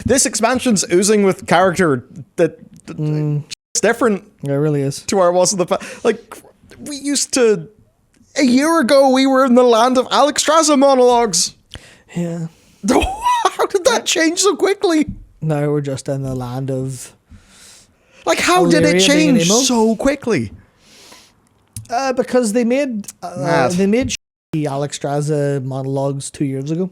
This expansion's oozing with character that it's different. It really is. To where it was in the past. Like, we used to... A year ago, we were in the land of Alex Strasser monologues. Yeah. How did that change so quickly? Now we're just in the land of... Like, how did it change so quickly? Because they made Alex Strasser monologues 2 years ago.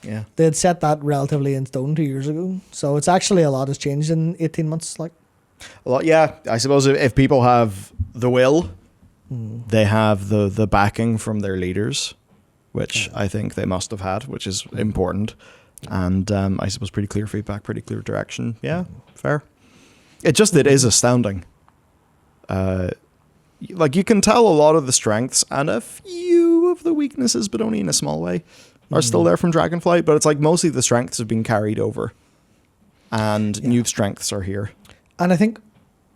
Yeah. They had set that relatively in stone 2 years ago. So it's actually a lot has changed in 18 months. Like, a lot, yeah. I suppose if people have the will, they have the backing from their leaders, which I think they must have had, which is important. And I suppose pretty clear feedback, pretty clear direction. Yeah, fair. It is astounding. Like, you can tell a lot of the strengths and a few of the weaknesses, but only in a small way, are still there from Dragonflight. But it's like mostly the strengths have been carried over, and new strengths are here. And I think,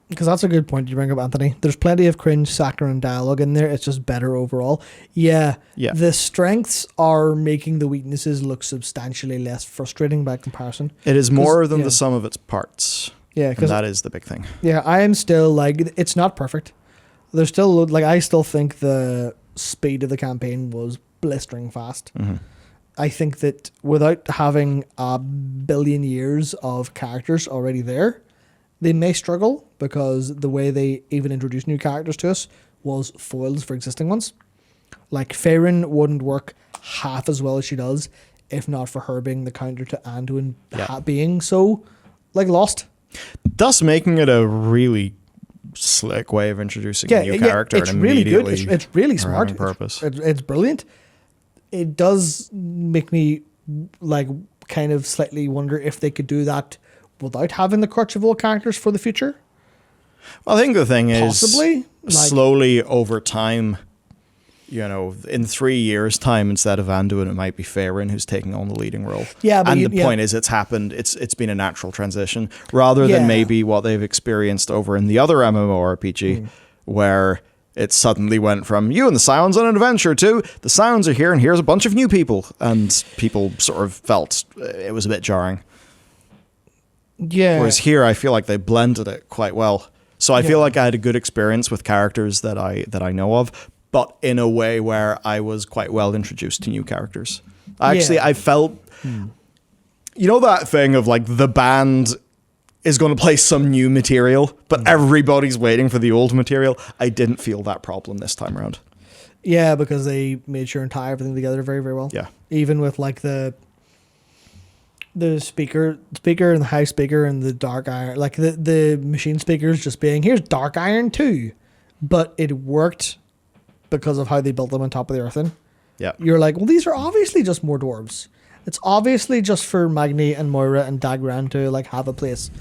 because that's a good point you bring up, Anthony, there's plenty of cringe, saccharine dialogue in there. It's just better overall. Yeah. The strengths are making the weaknesses look substantially less frustrating by comparison. It is more than the sum of its parts. Yeah, because that is the big thing. Yeah, I am still like, it's not perfect. There's still, like, I still think the speed of the campaign was blistering fast. I think that without having a billion years of characters already there, they may struggle, because the way they even introduced new characters to us was foils for existing ones. Like, Farron wouldn't work half as well as she does if not for her being the counter to Anduin being so, like, lost. Thus making it a really slick way of introducing a new character. It's and really good. immediately It's really smart. Purpose. It's brilliant. It does make me, like, kind of slightly wonder if they could do that without having the crutch of all characters for the future. Well, I think the thing Possibly, is, slowly over time, you know, in 3 years' time, instead of Anduin, it might be Farron who's taking on the leading role. Yeah, but and the point is, it's happened. It's been a natural transition, rather than maybe what they've experienced over in the other MMORPG, where it suddenly went from you and the Scions on an adventure to the Scions are here and here's a bunch of new people, and people sort of felt it was a bit jarring. Yeah. Whereas here, I feel like they blended it quite well. So I feel like I had a good experience with characters that I know of, but in a way where I was quite well introduced to new characters. Actually, I felt, you know, that thing of like the band is going to play some new material, but everybody's waiting for the old material. I didn't feel that problem this time around. Yeah, because they made sure and tie everything together very, very well. Yeah. Even with like the speaker and the high speaker and the dark iron, like the machine speakers just being, here's dark iron too. But it worked because of how they built them on top of the earthen. Yeah. You're like, well, these are obviously just more dwarves. It's obviously just for Magni and Moira and Dagran to like have a place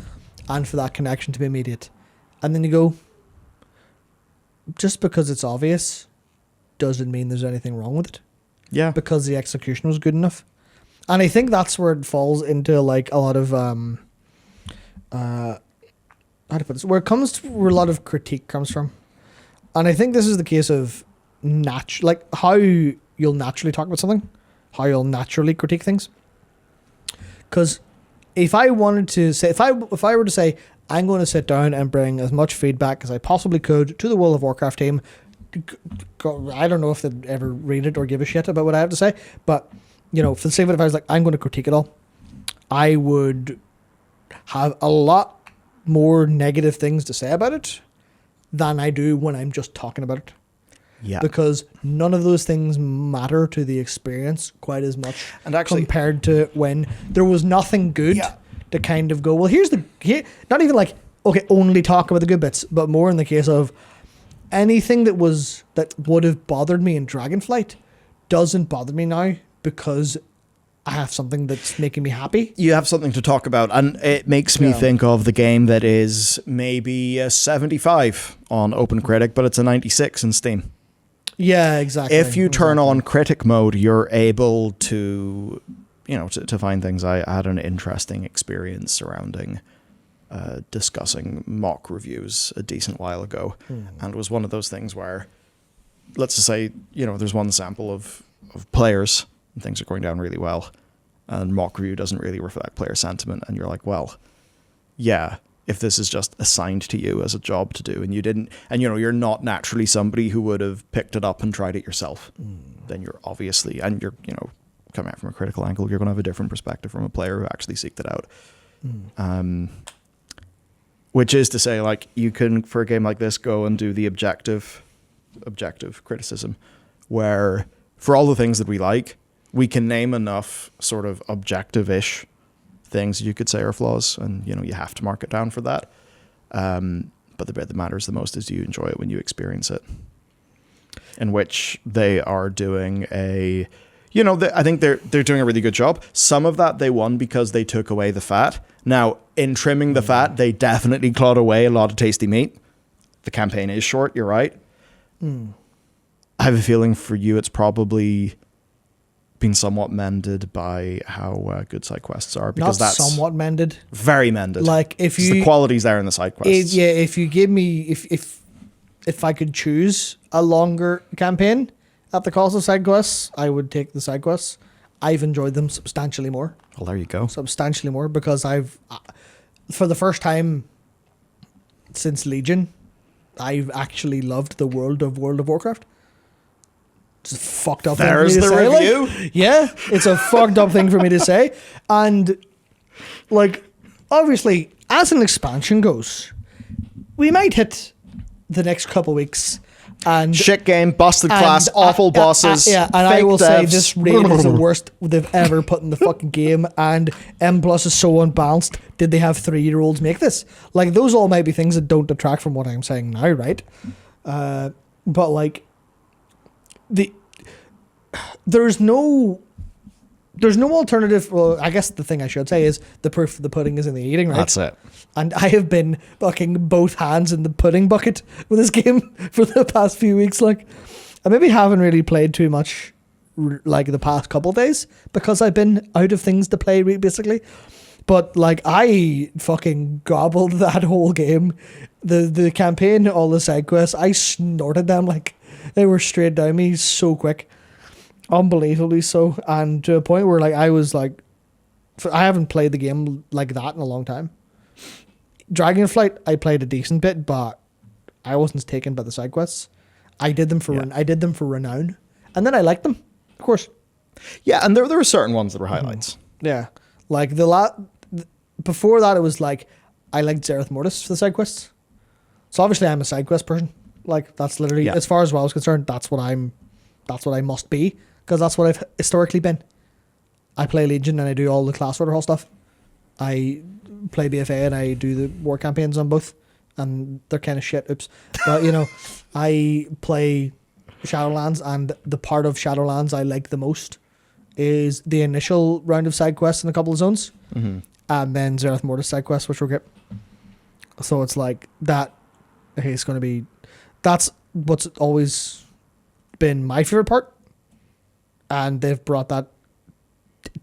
and for that connection to be immediate. And then you go, just because it's obvious doesn't mean there's anything wrong with it. Yeah. Because the execution was good enough. And I think that's where it falls into like a lot of how to put this, where a lot of critique comes from. And I think this is the case of like how you'll naturally talk about something, how you'll naturally critique things. Because if I wanted to say, if I were to say, I'm going to sit down and bring as much feedback as I possibly could to the World of Warcraft team, I don't know if they'd ever read it or give a shit about what I have to say, but you know, for the sake of it, if I was like, I'm going to critique it all, I would have a lot more negative things to say about it than I do when I'm just talking about it. Yeah. Because none of those things matter to the experience quite as much, and actually, compared to when there was nothing good to kind of go, well, not even like, okay, only talk about the good bits, but more in the case of anything that would have bothered me in Dragonflight doesn't bother me now because I have something that's making me happy. You have something to talk about, and it makes me think of the game that is maybe a 75 on OpenCritic, but it's a 96 in Steam. Yeah, exactly. If you turn on critic mode, you're able to, you know, to find things. I had an interesting experience surrounding discussing mock reviews a decent while ago, and it was one of those things where, let's just say, you know, there's one sample of players, and things are going down really well, and mock review doesn't really reflect player sentiment, and you're like, well, yeah, if this is just assigned to you as a job to do, and you didn't, and you're not naturally somebody who would have picked it up and tried it yourself, then you're obviously, and you're coming at it from a critical angle, you're going to have a different perspective from a player who actually seeked it out. Which is to say, like, you can, for a game like this, go and do the objective criticism, where for all the things that we like, we can name enough sort of objective-ish things you could say are flaws, and you have to mark it down for that. But the bit that matters the most is, do you enjoy it when you experience it? In which they are doing I think they're doing a really good job. Some of that they won because they took away the fat. Now, in trimming the fat, they definitely clawed away a lot of tasty meat. The campaign is short, you're right. I have a feeling for you it's probably been somewhat mended by how good side quests are, because Not that's somewhat mended. Very mended. Like, if you, the quality's there in the side quests. If you give me, if I could choose a longer campaign at the cost of side quests, I would take the side quests. I've enjoyed them substantially more. Well, there you go. Substantially more, because I've, for the first time since Legion, I've actually loved the world of Warcraft. It's a fucked up There's thing for me to the say. review. Like, yeah, it's a fucked up thing for me to say. And, like, obviously, as an expansion goes, we might hit the next couple weeks and Shit game, busted class, awful bosses. and I will say this raid is the worst they've ever put in the fucking game, and M Plus is so unbalanced. Did they have 3-year-olds make this? Like, those all might be things that don't detract from what I'm saying now, right? But like, there's no alternative. Well, I guess the thing I should say is the proof of the pudding is in the eating, right? That's it. And I have been fucking both hands in the pudding bucket with this game for the past few weeks. Like, I maybe haven't really played too much like the past couple of days because I've been out of things to play, basically. But like, I fucking gobbled that whole game. The campaign, all the side quests, I snorted them like they were straight down me so quick. Unbelievably so. And to a point where like I was like, I haven't played the game like that in a long time. Dragonflight, I played a decent bit, but I wasn't taken by the side quests. I did them for renown, and then I liked them, of course. Yeah, and there were certain ones that were highlights. Yeah, like before that, it was like I liked Zereth Mortis for the side quests. So obviously, I'm a side quest person. Like, that's literally, as far as I was concerned, that's what I must be, because that's what I've historically been. I play Legion and I do all the class order hall stuff. I play BFA and I do the war campaigns on both, and they're kind of shit. Oops. But I play Shadowlands, and the part of Shadowlands I like the most is the initial round of side quests in a couple of zones, and then Zereth Mortis side quests, which were good. So it's like that. Okay, it's going to be. That's what's always been my favorite part, and they've brought that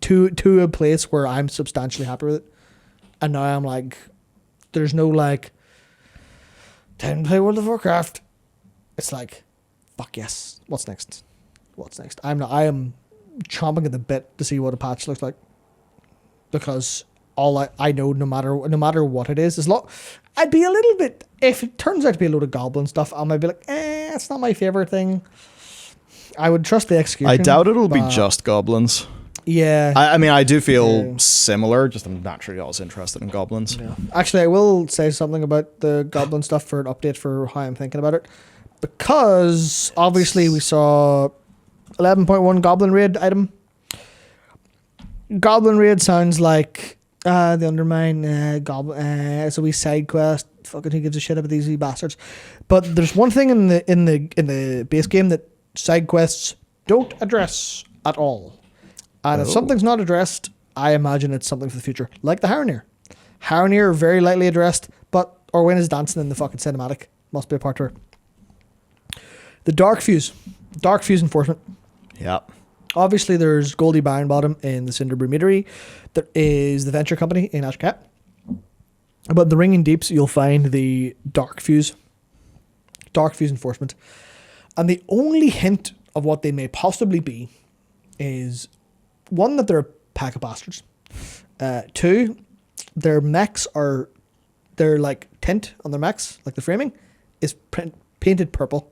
to a place where I'm substantially happy with it. And now I'm like, there's no like, time to play World of Warcraft. It's like, fuck yes. What's next? I am chomping at the bit to see what a patch looks like, because all I know, no matter what it is I'd be a little bit, if it turns out to be a load of goblin stuff, I might be like, it's not my favorite thing. I would trust the execution. I doubt it'll be just goblins. Yeah. I mean, I do feel similar, just I'm naturally always interested in goblins. Yeah. Actually, I will say something about the goblin stuff for an update for how I'm thinking about it. Because obviously we saw 11.1 Goblin Raid item. Goblin Raid sounds like the Undermine Goblin. It's a wee side quest. Fucking who gives a shit about these wee bastards? But there's one thing in the base game that side quests don't address at all. And if something's not addressed, I imagine it's something for the future. Like the Haranir. Haranir are very lightly addressed, but Orwyn is dancing in the fucking cinematic. Must be a part to her. The Dark Fuse. Dark Fuse Enforcement. Yeah. Obviously, there's Goldie Barnbottom in the Cinderbrew Meadery. There is the Venture Company in Ashcat. But in the Ringing Deeps, you'll find the Dark Fuse. Dark Fuse Enforcement. And the only hint of what they may possibly be is one, that they're pack of bastards. 2, their mechs are, their like tint on their mechs, like the framing, is painted purple,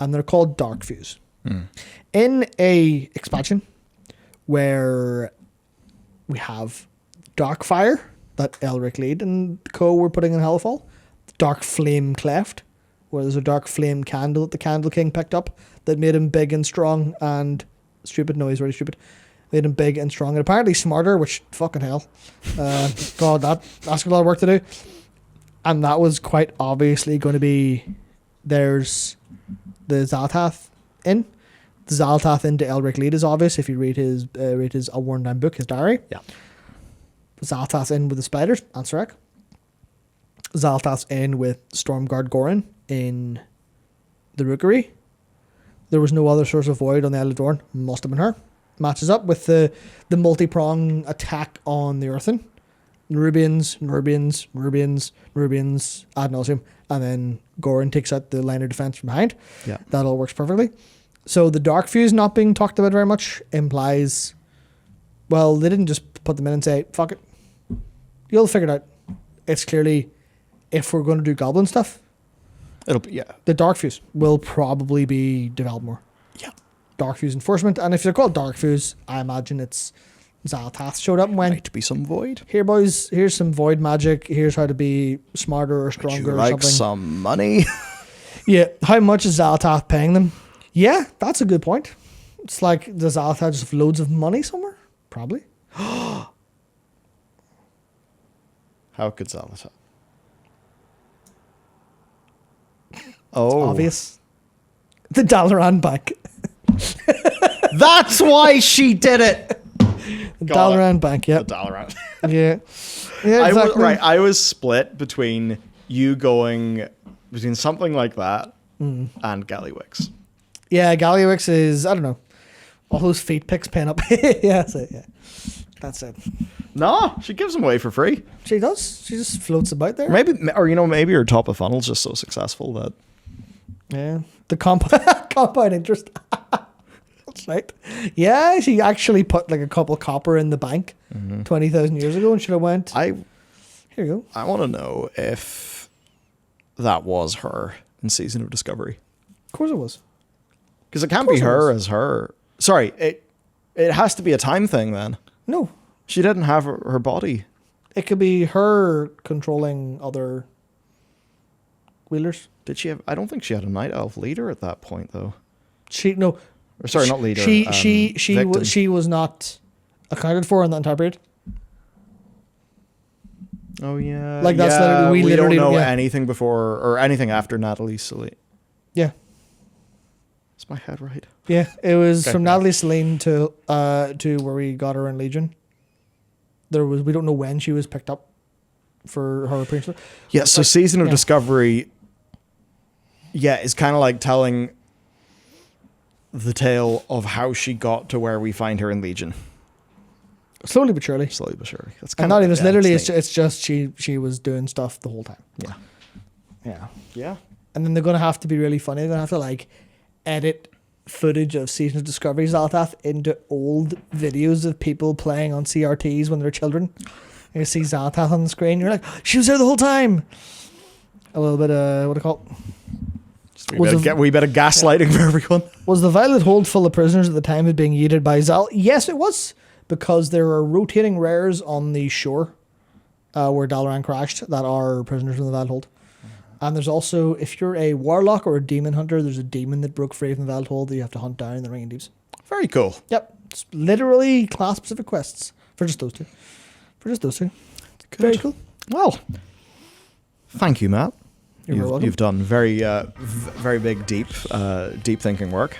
and they're called Dark Fuse. In a expansion where we have Dark Fire that Elric Lead and co were putting in Hellfall, Dark Flame Cleft, where there's a dark flame candle that the Candle King picked up that made him big and strong and stupid. No, he's really stupid. Made him big and strong and apparently smarter, which fucking hell. God, that's a lot of work to do. And that was quite obviously going to be, there's the Zaltath in. The Zaltath into Elric Lead is obvious if you read his A Worn Down book, his diary. Yeah. Zaltath in with the spiders, Ansarek. Zaltath's in with Stormguard Gorin in the Rookery. There was no other source of void on the Isle of Dorne. Must have been her. Matches up with the multi-prong attack on the Earthen. Nerubians ad nauseum. And then Gorin takes out the line of defense from behind. Yeah. That all works perfectly. So the Dark Fuse not being talked about very much implies, well, they didn't just put them in and say, fuck it. You'll figure it out. It's clearly, if we're going to do goblin stuff, It'll be, yeah. the Dark Fuse will probably be developed more. Yeah. Dark Fuse enforcement. And if they're called Dark Fuse, I imagine it's Zaltath showed up and went, Might be some void. here boys, here's some void magic. Here's how to be smarter or Would stronger you or like something. some money? Yeah. How much is Zaltath paying them? Yeah, that's a good point. It's like, does Zaltath just have loads of money somewhere? Probably. How could Zalatath? Oh, Obvious. The Dalaran Bank. that's why she did it. The Got it. Dalaran Bank, The yep. Dalaran. Yeah. Yeah, I was, exactly. right, I was split between you going between something like that and Gallywix. Yeah, Gallywix is, I don't know, all those feet pics paying up. Yeah, that's it, yeah. That's it. No, she gives them away for free. She does. She just floats about there. Maybe, or maybe her top of funnel's just so successful that. Yeah. The compound interest. That's right. Yeah, she actually put like a couple copper in the bank 20,000 years ago and should have went, I here you go. I want to know if that was her in Season of Discovery. Of course it was. Because it can't Of course be it her was. as her. Sorry, it has to be a time thing then. No. She didn't have her body. It could be her controlling other wheelers. Did she have? I don't think she had a night elf leader at that point though. No. Or sorry, not leader. Victim. She was not accounted for in that entire period. Oh yeah. Like, that's yeah, literally- we we literally- don't know yeah. anything before or anything after Natalie Celine. Yeah. Is my head right? Yeah. It was Okay, from yeah. Natalie Celine to where we got her in Legion. We don't know when she was picked up for her appearance. Yeah. So Season of yeah. Discovery. Yeah, is kind of like telling the tale of how she got to where we find her in Legion. Slowly but surely. Slowly but surely. That's And kind not of even yeah, literally, it's it's just she was doing stuff the whole time. neat. Yeah. Yeah. And then they're going to have to be really funny. They're going to have to like edit footage of Season of Discovery Zaltath into old videos of people playing on CRTs when they're children. And you see Zaltath on the screen. You're like, she was there the whole time. A little bit of, what do you call it? Just we better gaslighting for everyone. Was the Violet Hold full of prisoners at the time of being yeeted by Zal? Yes, it was. Because there are rotating rares on the shore where Dalaran crashed that are prisoners from the Violet Hold. And there's also, if you're a warlock or a demon hunter, there's a demon that broke free from the Violet Hold that you have to hunt down in the Ringing Deeps. Very cool. Yep. It's literally class-specific quests for just those two. Good. Very cool. Well, thank you, Matt. You're very welcome. You've done very big, deep thinking work.